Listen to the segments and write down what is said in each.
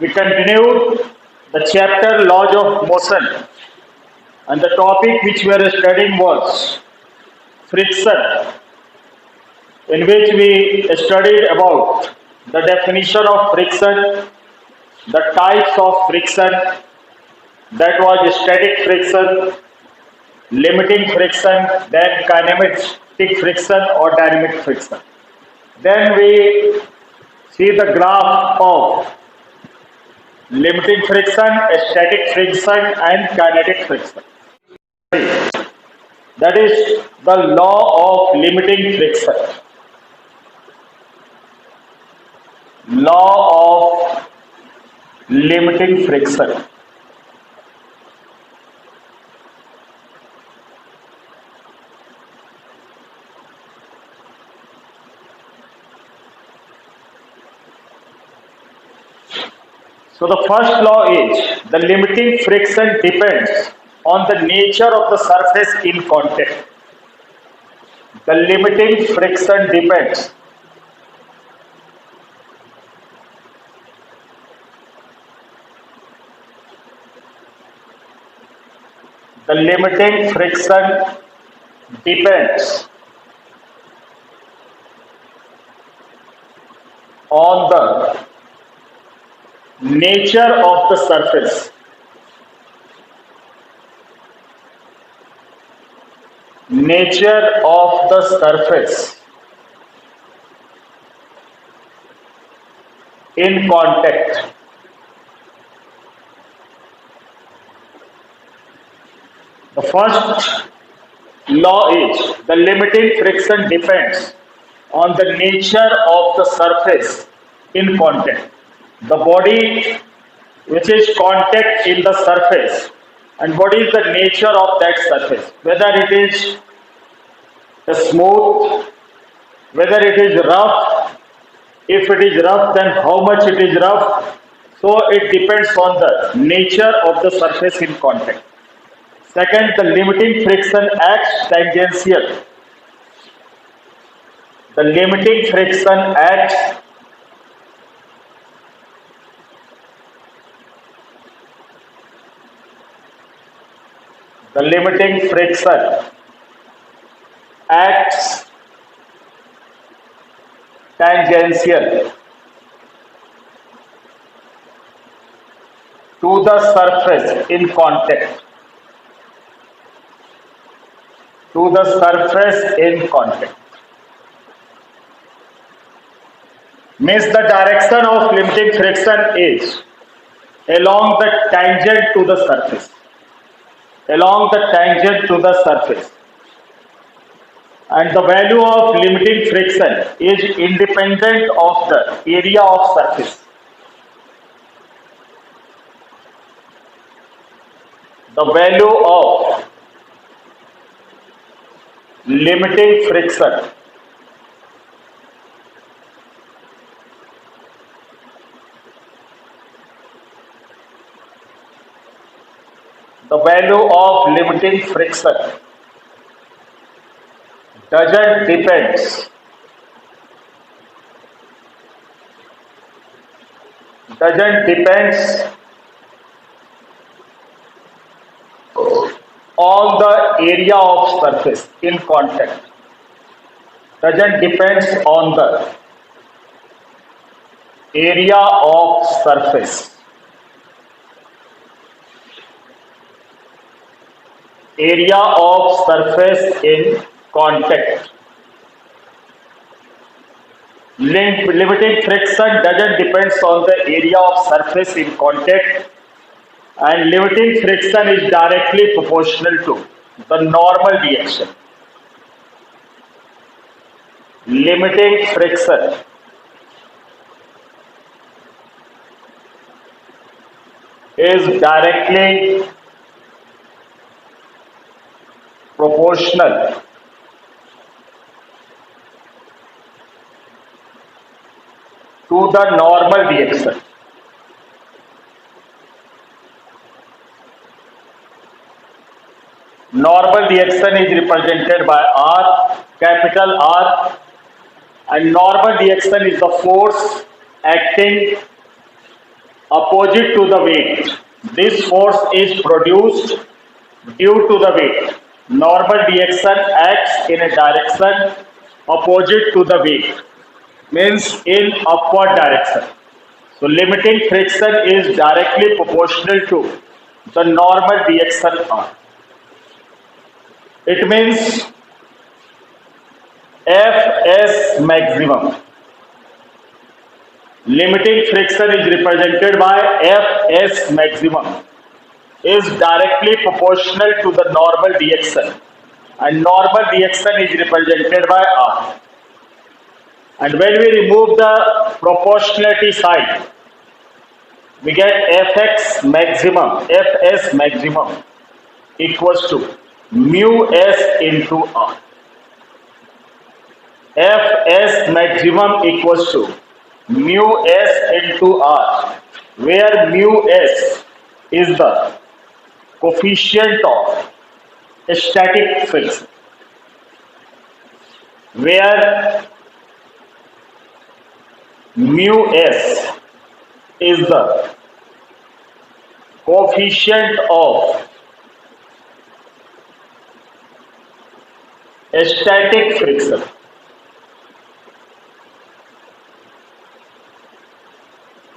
We continued the chapter laws of motion, and the topic which we were studying was friction, in which we studied about the definition of friction, the types of friction, that was static friction, limiting friction, then kinematic friction or dynamic friction. Then we see the graph of limiting friction, static friction, and kinetic friction. That is the law of limiting friction. Law of limiting friction. So the first law is the limiting friction depends on the nature of the surface in contact. The limiting friction depends the limiting friction depends on the nature of the surface. Nature of the surface in contact. The first law is the limiting friction depends on the nature of the surface in contact. The body which is contact in the surface, and what is the nature of that surface, whether it is smooth, whether it is rough, if it is rough then how much it is rough. So it depends on the nature of the surface in contact. Second, the limiting friction acts tangential. The limiting friction acts the limiting friction acts tangential to the surface in contact. To the surface in contact. Means the direction of limiting friction is along the tangent to the surface. Along the tangent to the surface. And the value of limiting friction is independent of the area of surface. The value of limiting friction the value of limiting friction doesn't depends on the area of surface in contact. Doesn't depends on the area of surface. Area of surface in contact. Limiting friction doesn't depends on the area of surface in contact, and limiting friction is directly proportional to the normal reaction. Limiting friction is directly proportional to the normal reaction. Normal reaction is represented by R, capital R, and normal reaction is the force acting opposite to the weight. This force is produced due to the weight. Normal direction acts in a direction opposite to the weight, means in upward direction. So limiting friction is directly proportional to the normal direction R. It means Fs maximum. Limiting friction is represented by Fs maximum is directly proportional to the normal direction, and normal direction is represented by R. And when we remove the proportionality sign, we get Fs maximum equals to mu s into R. Fs maximum equals to mu s into R, where mu s is the coefficient of static friction, where mu s is the coefficient of static friction.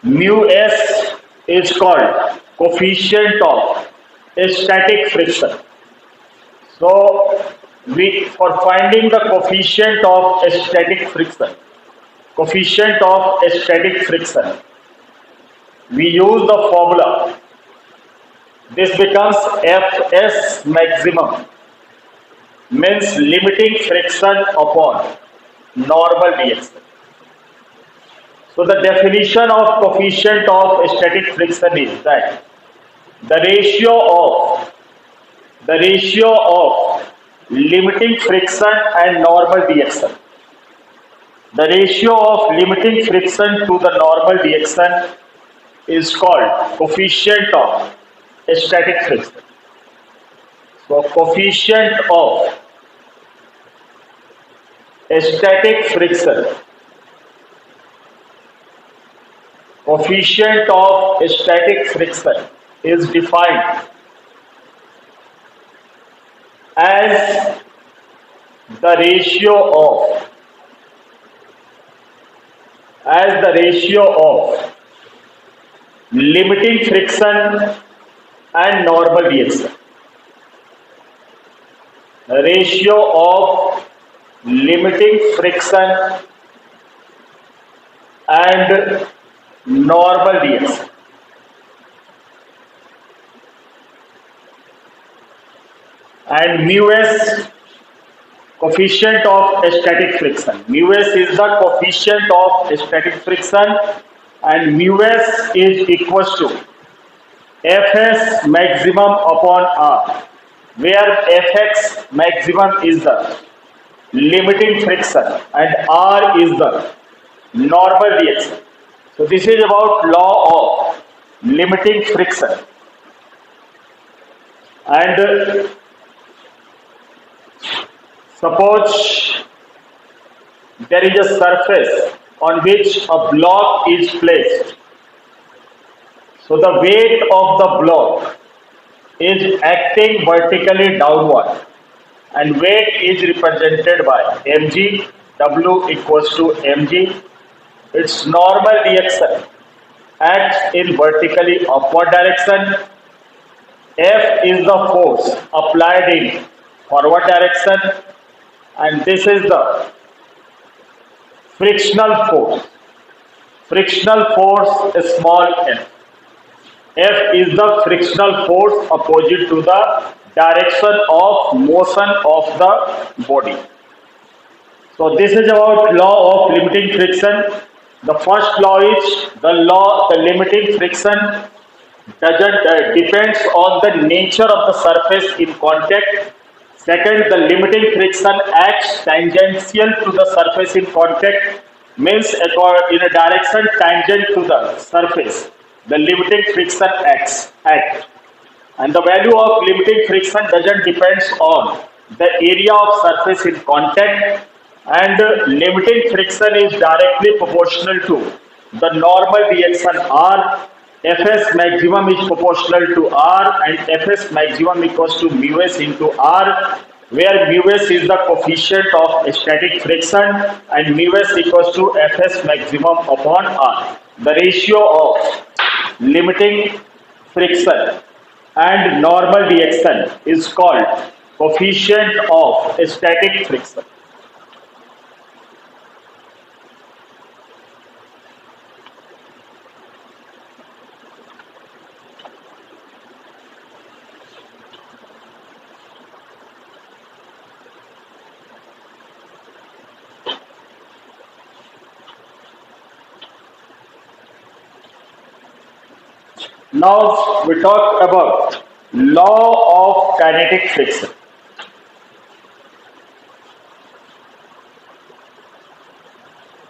Mu s is called coefficient of static friction. So, for finding the coefficient of static friction, we use the formula. This becomes Fs maximum, means limiting friction upon normal direction. So the definition of coefficient of static friction is that the ratio of limiting friction and normal direction. The ratio of limiting friction to the normal direction is called coefficient of static friction. So coefficient of static friction. Coefficient of static friction is defined as the ratio of limiting friction and normal direction. Ratio of limiting friction and normal direction. And mu s, coefficient of static friction. Mu s is the coefficient of static friction, and mu s is equals to Fs maximum upon R, where Fx maximum is the limiting friction and R is the normal direction. So this is about law of limiting friction. And suppose there is a surface on which a block is placed. So the weight of the block is acting vertically downward, and weight is represented by mg. W equals to mg. Its normal direction acts in vertically upward direction. F is the force applied in forward direction, and this is the frictional force. Frictional force is small f. F is the frictional force opposite to the direction of motion of the body. So this is about law of limiting friction. The first law is the limiting friction doesn't depends on the nature of the surface in contact. Second, the limiting friction acts tangential to the surface in contact, means in a direction tangent to the surface. The limiting friction acts. And the value of limiting friction doesn't depends on the area of surface in contact, and limiting friction is directly proportional to the normal direction R, Fs maximum is proportional to R and Fs maximum equals to mu s into R, where mu s is the coefficient of static friction and mu s equals to Fs maximum upon R. The ratio of limiting friction and normal reaction is called coefficient of static friction. Now we talk about law of kinetic friction.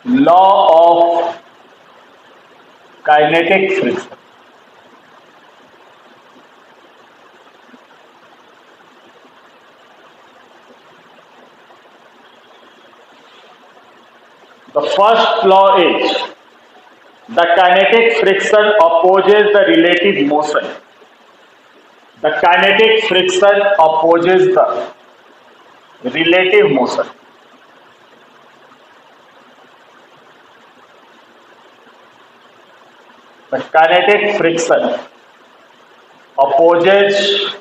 Law of kinetic friction. The first law is the kinetic friction opposes the relative motion. The kinetic friction opposes the relative motion. The kinetic friction opposes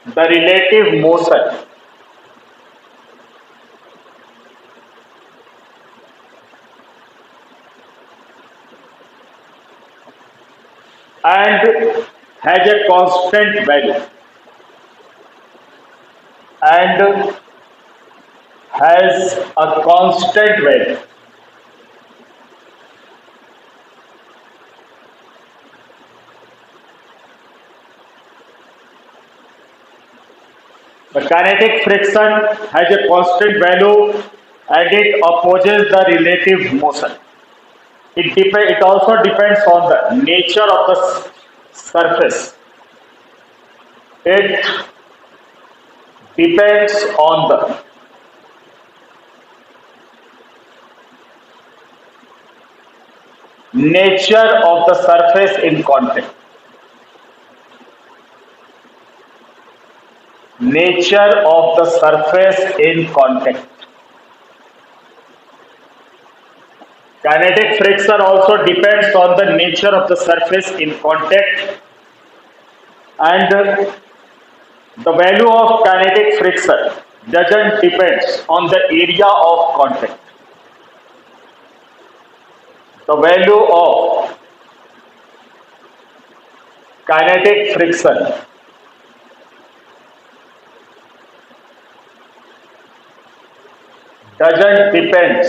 the relative motion and has a constant value and has a constant value. The kinetic friction has a constant value and it opposes the relative motion. It also depends on the nature of the surface. It depends on the nature of the surface in contact. Nature of the surface in contact. Kinetic friction also depends on the nature of the surface in contact, and the value of kinetic friction doesn't depend on the area of contact. The value of kinetic friction doesn't depend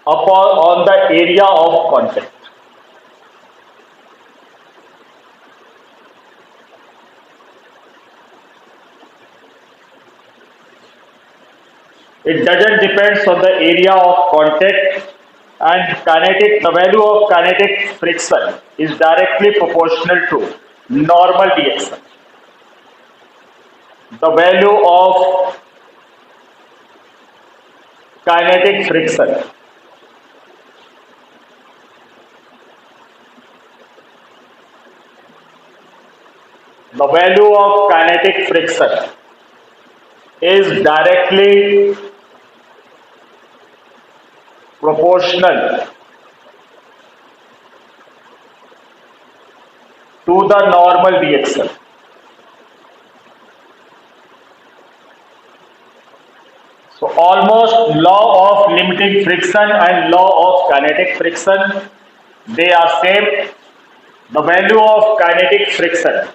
on the area of contact. It doesn't depend on the area of contact, and the value of kinetic friction is directly proportional to normal reaction. The value of kinetic friction is directly proportional to the normal reaction. So almost law of limiting friction and law of kinetic friction, they are same. The value of kinetic friction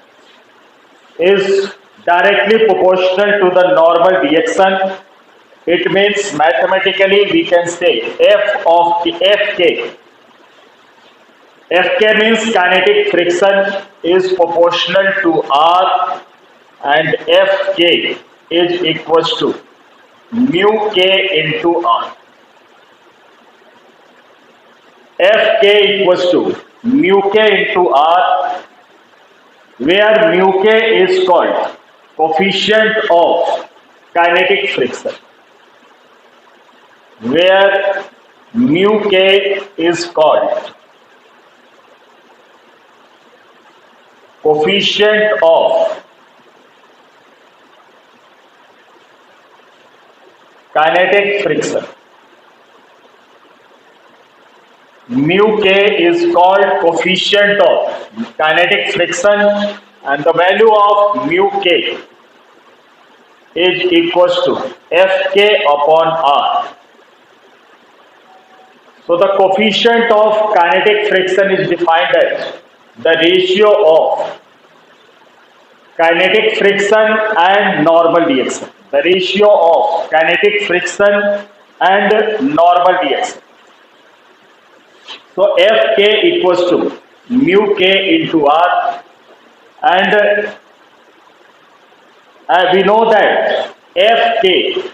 is directly proportional to the normal reaction. It means mathematically we can say F of Fk. Fk means kinetic friction is proportional to R and Fk is equals to mu k into R. Fk equals to mu k into R, where mu k is called coefficient of kinetic friction. where mu k is called coefficient of kinetic friction. Mu k is called coefficient of kinetic friction, and the value of mu k is equals to Fk upon R. So the coefficient of kinetic friction is defined as the ratio of kinetic friction and normal reaction. The ratio of kinetic friction and normal reaction. So Fk equals to mu k into R, and we know that Fk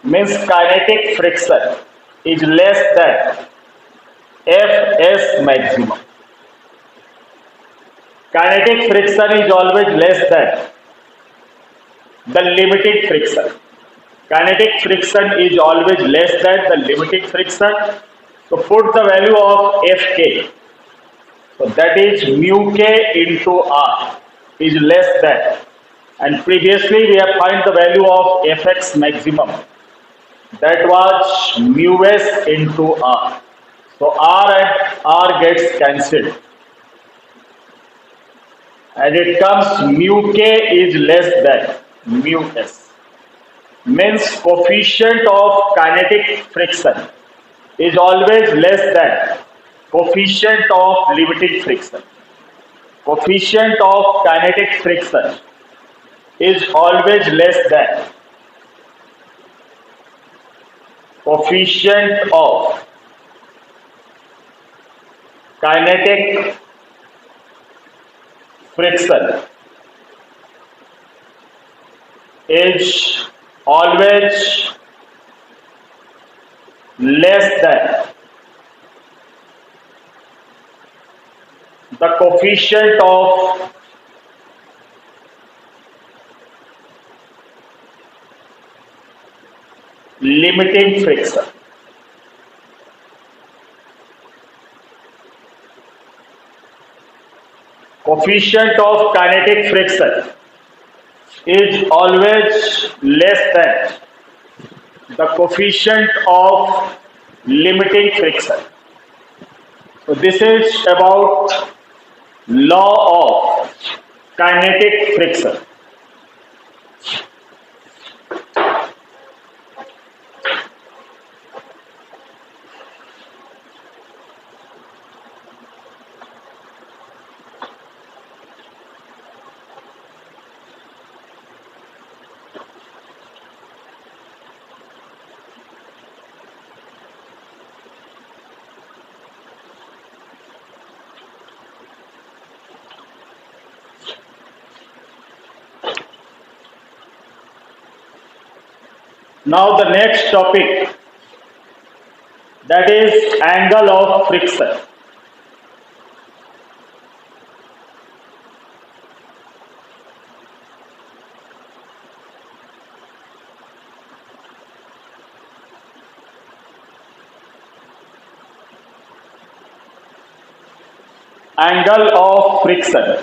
means kinetic friction is less than Fs maximum. Kinetic friction is always less than the limiting friction. Kinetic friction is always less than the limiting friction. So put the value of Fk. So that is mu k into R is less than. And previously we have found the value of Fx maximum. That was mu s into R. So R and R gets cancelled. And it comes mu k is less than mu s. Means coefficient of kinetic friction is always less than coefficient of limiting friction. Coefficient of kinetic friction is always less than coefficient of kinetic friction is always less than the coefficient of limiting friction. Coefficient of kinetic friction is always less than the coefficient of limiting friction. So this is about law of kinetic friction. Now the next topic, that is angle of friction. Angle of friction.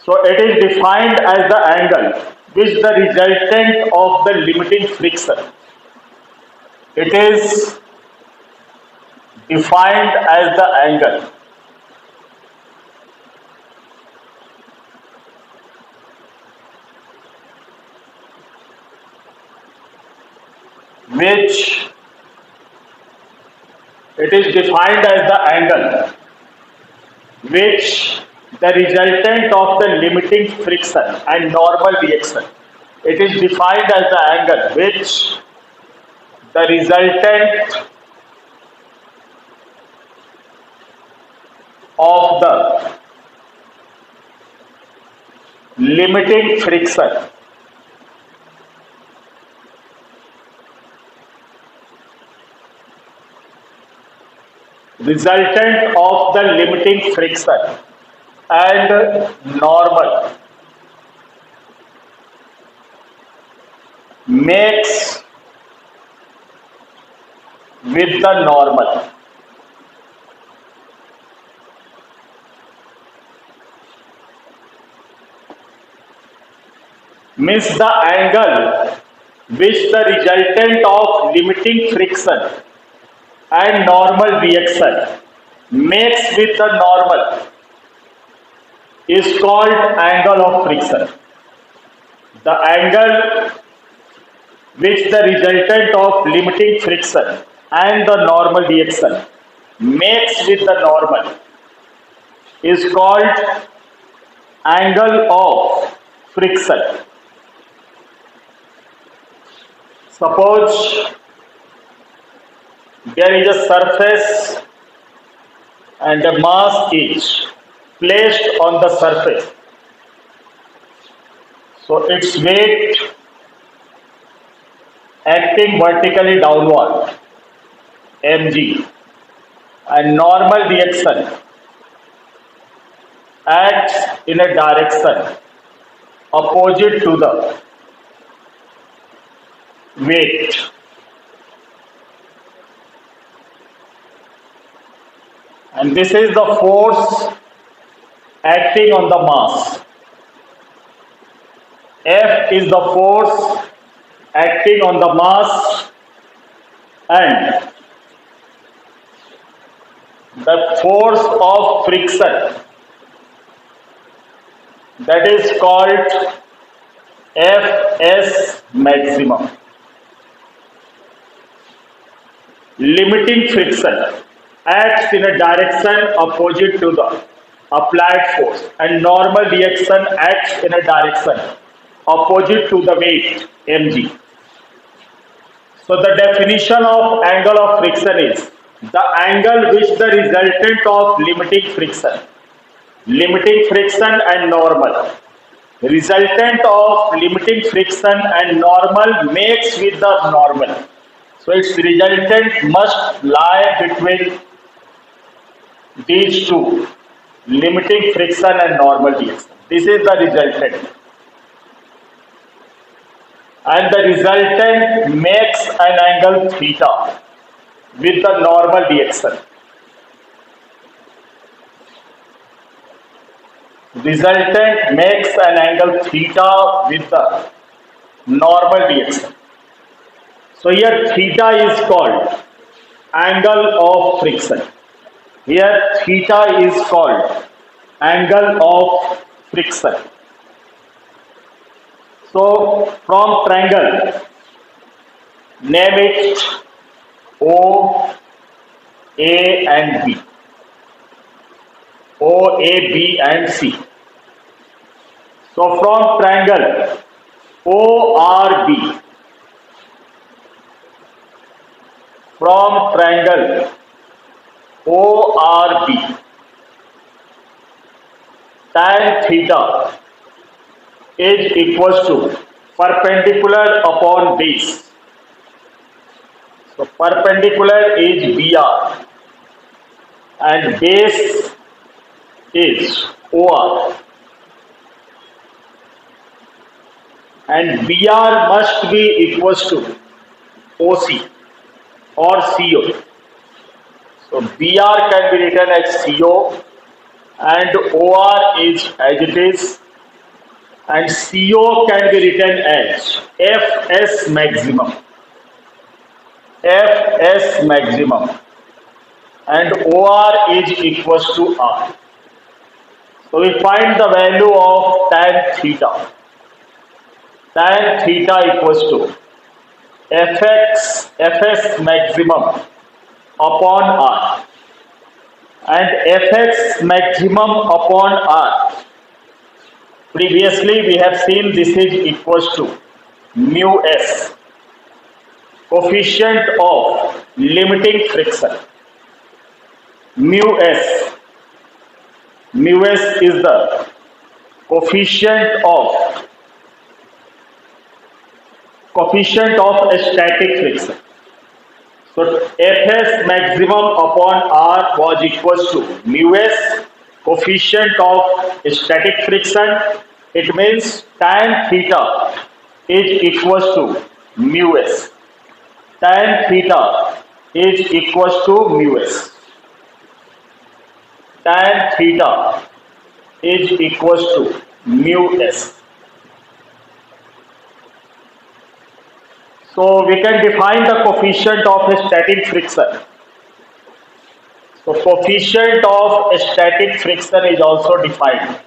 So it is defined as the angle which the resultant of the limiting friction. It is defined as the angle which it is defined as the angle which the resultant of the limiting friction and normal reaction. It is defined as the angle which the resultant of the limiting friction resultant of the limiting friction and normal makes with the normal. Means the angle which the resultant of limiting friction and normal reaction makes with the normal is called angle of friction. The angle which the resultant of limiting friction and the normal reaction makes with the normal is called angle of friction. Suppose there is a surface and a mass is placed on the surface. So its weight acting vertically downward, mg, and normal reaction acts in a direction opposite to the weight. And this is the force acting on the mass. F is the force acting on the mass, and the force of friction, that is called Fs maximum. Limiting friction acts in a direction opposite to the applied force, and normal reaction acts in a direction opposite to the weight mg. So the definition of angle of friction is the angle which the resultant of limiting friction and normal. Resultant of limiting friction and normal makes with the normal. So its resultant must lie between these two, limiting friction and normal reaction. This is the resultant. And the resultant makes an angle theta with the normal reaction. Resultant makes an angle theta with the normal reaction. So here theta is called angle of friction. Here theta is called angle of friction. So from triangle, name it O, A and B. O, A, B and C. So from triangle ORB, from triangle ORB, tan theta is equals to perpendicular upon base. So perpendicular is BR and base is OR, and BR must be equals to OC or CO. So BR can be written as CO and OR is as it is, and CO can be written as Fs maximum. Fs maximum and OR is equals to R. So we find the value of tan theta. Tan theta equals to Fs maximum upon R, and Fx maximum upon R. Previously we have seen this is equals to mu s, coefficient of limiting friction. Mu s is the coefficient of static friction. So Fs maximum upon R was equals to mu s, coefficient of static friction. It means tan theta is equals to mu s. Tan theta is equals to mu s. Tan theta is equals to mu s. So we can define the coefficient of a static friction. So coefficient of a static friction is also defined.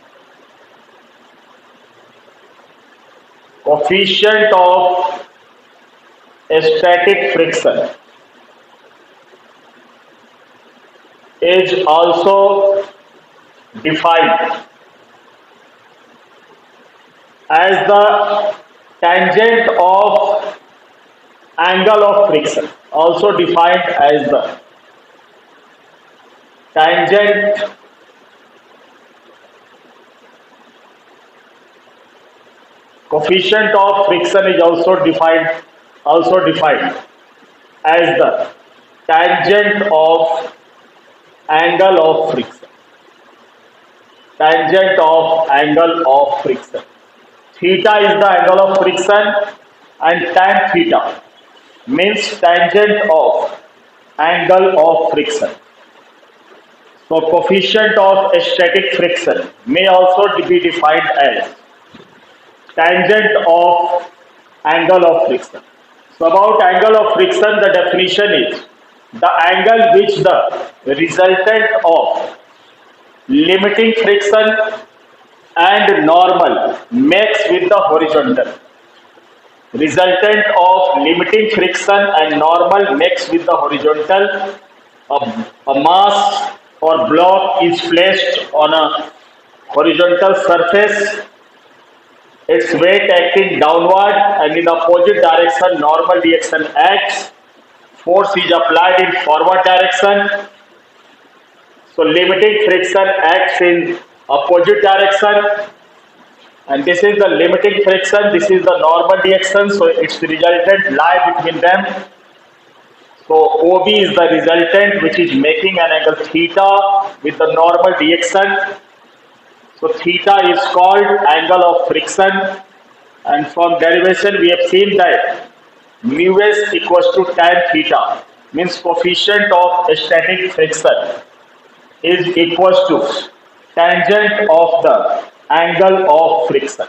Coefficient of a static friction is also defined as the tangent of angle of friction, also defined as the tangent coefficient of friction is also defined as the tangent of angle of friction. Tangent of angle of friction. Theta is the angle of friction and tan theta means tangent of angle of friction. So coefficient of static friction may also be defined as tangent of angle of friction. So about angle of friction, the definition is the angle which the resultant of limiting friction and normal makes with the horizontal. Resultant of limiting friction and normal makes with the horizontal. A mass or block is placed on a horizontal surface, its weight acting downward and in opposite direction normal reaction acts, force is applied in forward direction. So limiting friction acts in opposite direction, and this is the limiting friction, this is the normal reaction, so its resultant lie between them. So OB is the resultant which is making an angle theta with the normal reaction. So theta is called angle of friction, and from derivation we have seen that mu s equals to tan theta, means coefficient of static friction is equals to tangent of the angle of friction.